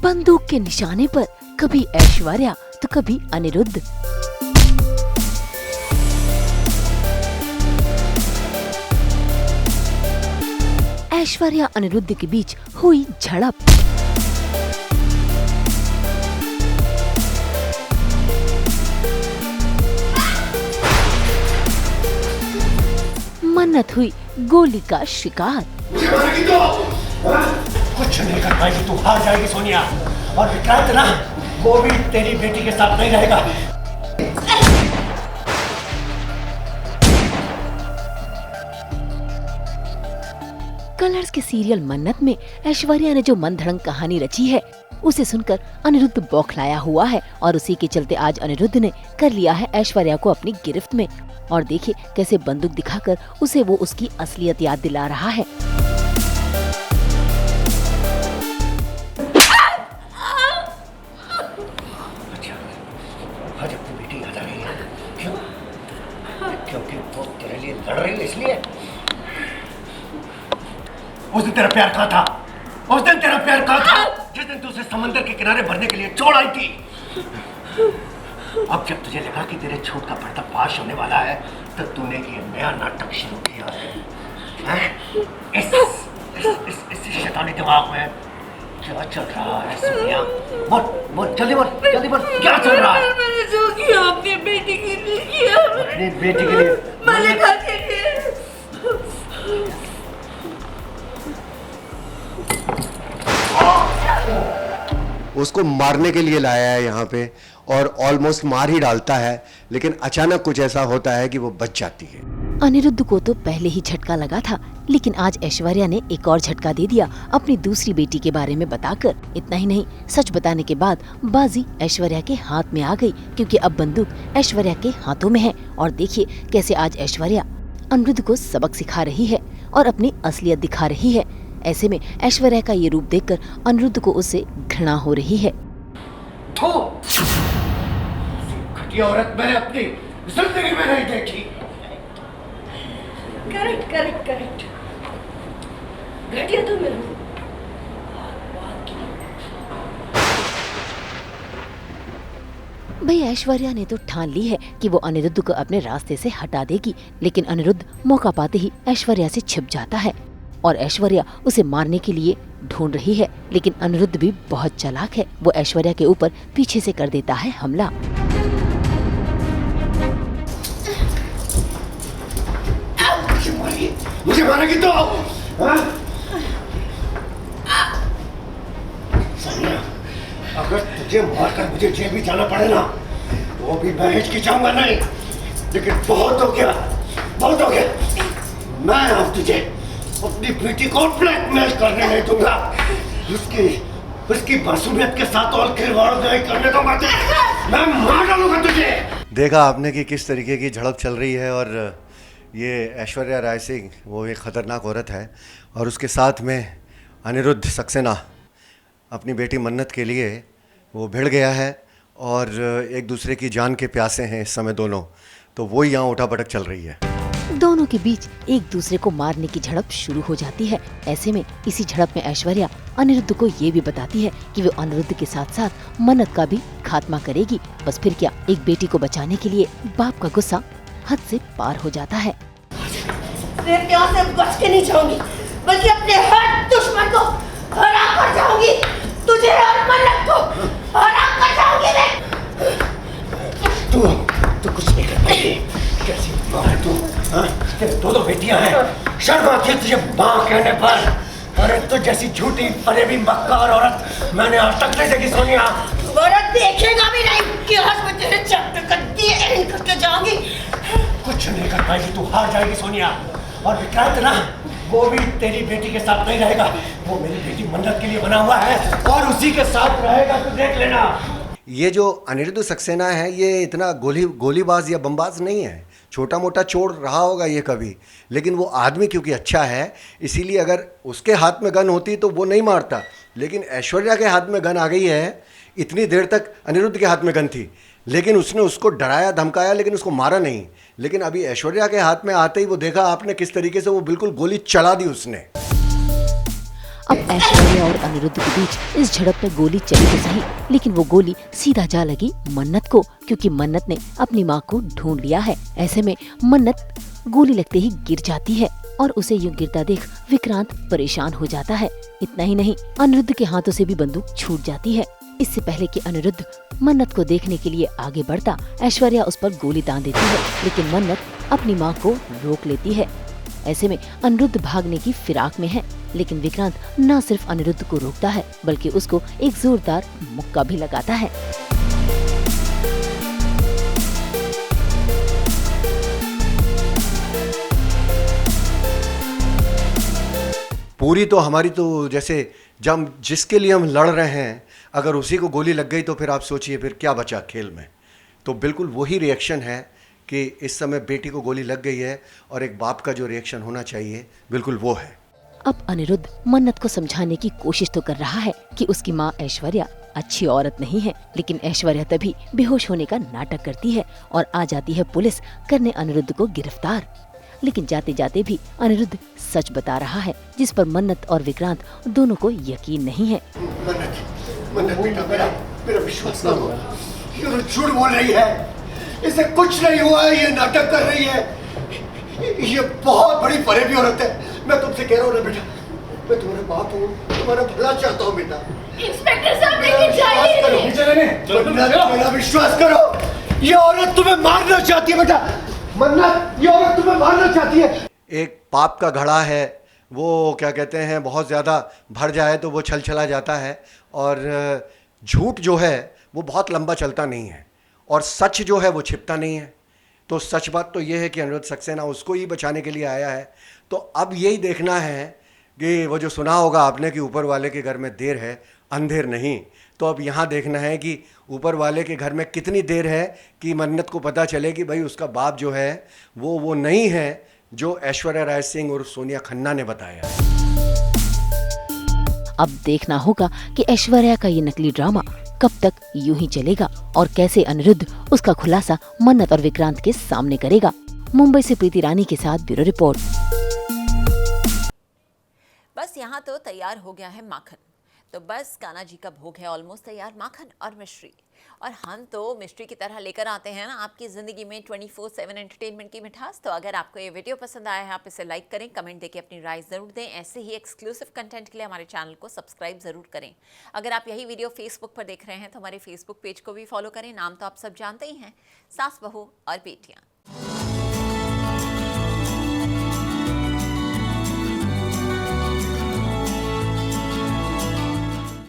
बंदूक के निशाने पर कभी ऐश्वर्या तो कभी अनिरुद्ध। ऐश्वर्या अनिरुद्ध के बीच हुई झड़प। मन्नत हुई गोली का शिकार। कुछ नहीं कर पाएगी, तू हार जाएगी सोनिया। और विक्रांत ना, वो भी तेरी बेटी के साथ नहीं रहेगा। कलर्स के सीरियल मन्नत में ऐश्वर्या ने जो मनधड़ंग कहानी रची है उसे सुनकर अनिरुद्ध बौखलाया हुआ है और उसी के चलते आज अनिरुद्ध ने कर लिया है ऐश्वर्या को अपनी गिरफ्त में। और देखिए कैसे बंदूक दिखाकर उसे वो उसकी असलियत याद दिला रहा है। आज अपनी बेटी याद आ रही है। क्यों? क्योंकि वो तेरे लिए लड़ रही है इसलिए। उस दिन तेरा प्यार कहाँ था? उस दिन तेरा प्यार कहाँ था? जिस दिन तू उसे समंदर के किनारे भरने के लिए छोड़ आई थी। अब जब तुझे लगा कि तेरे झूठ का पर्दाफाश होने वाला है तो तूने ये नया नाटक शुरू किया है। इस शैतानी दिमाग में क्या चल रहा है सोनिया? बोल जल्दी बोल, जल्दी बोल, क्या चल रहा है? मैंने जो किया अपनी बेटी के लिए किया। अपनी बेटी के लिए? मलिका के लिए। उसको मारने के लिए लाया है यहाँ पे और ऑलमोस्ट मार ही डालता है, लेकिन अचानक कुछ ऐसा होता है कि वो बच जाती है। अनिरुद्ध को तो पहले ही झटका लगा था, लेकिन आज ऐश्वर्या ने एक और झटका दे दिया अपनी दूसरी बेटी के बारे में बताकर। इतना ही नहीं, सच बताने के बाद बाजी ऐश्वर्या के हाथ में आ गई, क्योंकि अब बंदूक ऐश्वर्या के हाथों में है। और देखिए कैसे आज ऐश्वर्या अनिरुद्ध को सबक सिखा रही है और अपनी असलियत दिखा रही है। ऐसे में ऐश्वर्या का ये रूप देखकर अनिरुद्ध को उससे घृणा हो रही है। घटिया औरत मैंने अपनी जिंदगी में नहीं देखी। करेक्ट। घटिया तो मैं हूँ। भाई ऐश्वर्या ने तो ठान ली है कि वो अनिरुद्ध को अपने रास्ते से हटा देगी, लेकिन अनिरुद्ध मौका पाते ही ऐश्वर्या से छिप जाता है और ऐश्वर्या उसे मारने के लिए ढूंढ रही है। लेकिन अनिरुद्ध भी बहुत चालाक है, वो ऐश्वर्या के ऊपर पीछे से कर देता है हमला। मुझे मारेगी तो? सोनिया, अगर तुझे मारकर मुझे जेल भी जाना पड़े ना, वो भी मैं हिचकिचाऊंगा नहीं। लेकिन बहुत हो गया। मैं अब तुझे अपनी बेटी को ब्लैकमेल करने नहीं दूंगा। उसकी मासूमियत के साथ और खिलवाड़ नहीं करने दूंगा। मैं मार डालूंगा तुझे। देखा आपने कि किस तरीके की झड़प चल रही है और ये ऐश्वर्या राय सिंह वो एक ख़तरनाक औरत है और उसके साथ में अनिरुद्ध सक्सेना अपनी बेटी मन्नत के लिए वो भिड़ गया है और एक दूसरे की जान के प्यासे हैं इस समय दोनों। तो वो यहाँ उठापटक चल रही है। दोनों के बीच एक दूसरे को मारने की झड़प शुरू हो जाती है। ऐसे में इसी झड़प में ऐश्वर्या अनिरुद्ध को ये भी बताती है कि वो अनिरुद्ध के साथ साथ मन्नत का भी खात्मा करेगी। बस फिर क्या, एक बेटी को बचाने के लिए बाप का गुस्सा हद से पार हो जाता है। फिर यहाँ से बच के नहीं जाऊंगी, बल्कि अपने हर दुश्मन को हरा कर जाऊंगी। तुझे और मन्नत को हरा कर जाऊंगी मैं। तू कुछ नहीं कर पाएगी। कैसी माँ है तू? तेरे दो बेटियां हैं। शर्म आती है तुझे माँ कहने पर? अरे तू जैसी झूठी फरेबी मक्कार औरत मैंने आज तक नहीं देखी सोनिया। औरत देखेगा भी नहीं कि आज मैं तेरे चक्कर का एंड करके जाऊंगी। कुछ नहीं कर पाएगी, तू हार जाएगी सोनिया। और विक्रांत ना, वो भी तेरी बेटी के साथ नहीं रहेगा। वो मेरी बेटी मन्नत के लिए बना हुआ है और उसी के साथ रहेगा, तू देख लेना। ये जो अनिरुद्ध सक्सेना है ये इतना गोलीबाज या बमबाज नहीं है। छोटा मोटा चोर रहा होगा ये कभी, लेकिन वो आदमी क्योंकि अच्छा है इसीलिए अगर उसके हाथ में गन होती तो वो नहीं मारता। लेकिन ऐश्वर्या के हाथ में गन आ गई है। इतनी देर तक अनिरुद्ध के हाथ में गन थी, लेकिन उसने उसको डराया धमकाया, लेकिन उसको मारा नहीं। लेकिन अभी ऐश्वर्या के हाथ में आते ही वो देखा आपने किस तरीके से वो बिल्कुल गोली चला दी उसने। अब ऐश्वर्या और अनिरुद्ध के बीच इस झड़प में गोली चली तो सही, लेकिन वो गोली सीधा जा लगी मन्नत को, क्योंकि मन्नत ने अपनी माँ को ढूंढ लिया है। ऐसे में मन्नत गोली लगते ही गिर जाती है और उसे यूं गिरता देख विक्रांत परेशान हो जाता है। इतना ही नहीं, अनिरुद्ध के हाथों से भी बंदूक छूट जाती है। इससे पहले कि अनिरुद्ध मन्नत को देखने के लिए आगे बढ़ता, ऐश्वर्या उस पर गोली दान देती है, लेकिन मन्नत अपनी माँ को रोक लेती है। ऐसे में अनिरुद्ध भागने की फिराक में है, लेकिन विक्रांत न सिर्फ अनिरुद्ध को रोकता है बल्कि उसको एक जोरदार मुक्का भी लगाता है। पूरी तो हमारी तो जैसे जब जिसके लिए हम लड़ रहे हैं, अगर उसी को गोली लग गई तो फिर आप सोचिए फिर क्या बचा खेल में। तो बिल्कुल वही रिएक्शन है कि इस समय बेटी को गोली लग गई है और एक बाप का जो रिएक्शन होना चाहिए बिल्कुल वो है। अब अनिरुद्ध मन्नत को समझाने की कोशिश तो कर रहा है कि उसकी माँ ऐश्वर्या अच्छी औरत नहीं है, लेकिन ऐश्वर्या तभी बेहोश होने का नाटक करती है और आ जाती है पुलिस करने अनिरुद्ध को गिरफ्तार। लेकिन जाते जाते भी अनिरुद्ध सच बता रहा है, जिस पर मन्नत और विक्रांत दोनों को यकीन नहीं है। मन्नत बेटा, मेरा विश्वास करो, ये तो झूठ बोल रही है, इसे कुछ नहीं हुआ है, ये नाटक कर रही है, ये बहुत बड़ी फरेबी औरत है। मैं तुमसे कह रहा हूँ ना बेटा, मैं तुम्हारा बाप हूँ, तुम्हारा भला चाहता हूँ बेटा। इंस्पेक्टर साहब लेके जाइए। मेरा विश्वास करो, ये औरत तुम्हें मारना चाहती है बेटा। मन्नत, ये औरत तुम्हें मारना चाहती है। एक पाप का घड़ा है, वो क्या कहते हैं बहुत ज़्यादा भर जाए तो वो छल छला जाता है, और झूठ जो है वो बहुत लंबा चलता नहीं है, और सच जो है वो छिपता नहीं है। तो सच बात तो ये है कि अनिरुद्ध सक्सेना उसको ही बचाने के लिए आया है। तो अब यही देखना है कि वो जो सुना होगा आपने कि ऊपर वाले के घर में देर है अंधेर नहीं, तो अब यहाँ देखना है कि ऊपर वाले के घर में कितनी देर है कि मन्नत को पता चले कि भाई उसका बाप जो है वो नहीं है जो ऐश्वर्या राय सिंह और सोनिया खन्ना ने बताया। अब देखना होगा कि ऐश्वर्या का ये नकली ड्रामा कब तक यूं ही चलेगा और कैसे अनिरुद्ध उसका खुलासा मन्नत और विक्रांत के सामने करेगा। मुंबई से प्रीति रानी के साथ ब्यूरो रिपोर्ट। बस यहाँ तो तैयार हो गया है माखन, तो बस कान्हा जी का भोग है ऑलमोस्ट तैयार, माखन और मिश्री। और हम तो मिश्री की तरह लेकर आते हैं ना आपकी ज़िंदगी में 24/7 एंटरटेनमेंट की मिठास। तो अगर आपको ये वीडियो पसंद आया है, आप इसे लाइक करें, कमेंट देके अपनी राय ज़रूर दें। ऐसे ही एक्सक्लूसिव कंटेंट के लिए हमारे चैनल को सब्सक्राइब ज़रूर करें। अगर आप यही वीडियो फेसबुक पर देख रहे हैं तो हमारे फेसबुक पेज को भी फॉलो करें। नाम तो आप सब जानते ही हैं, सास बहू और बेटियाँ।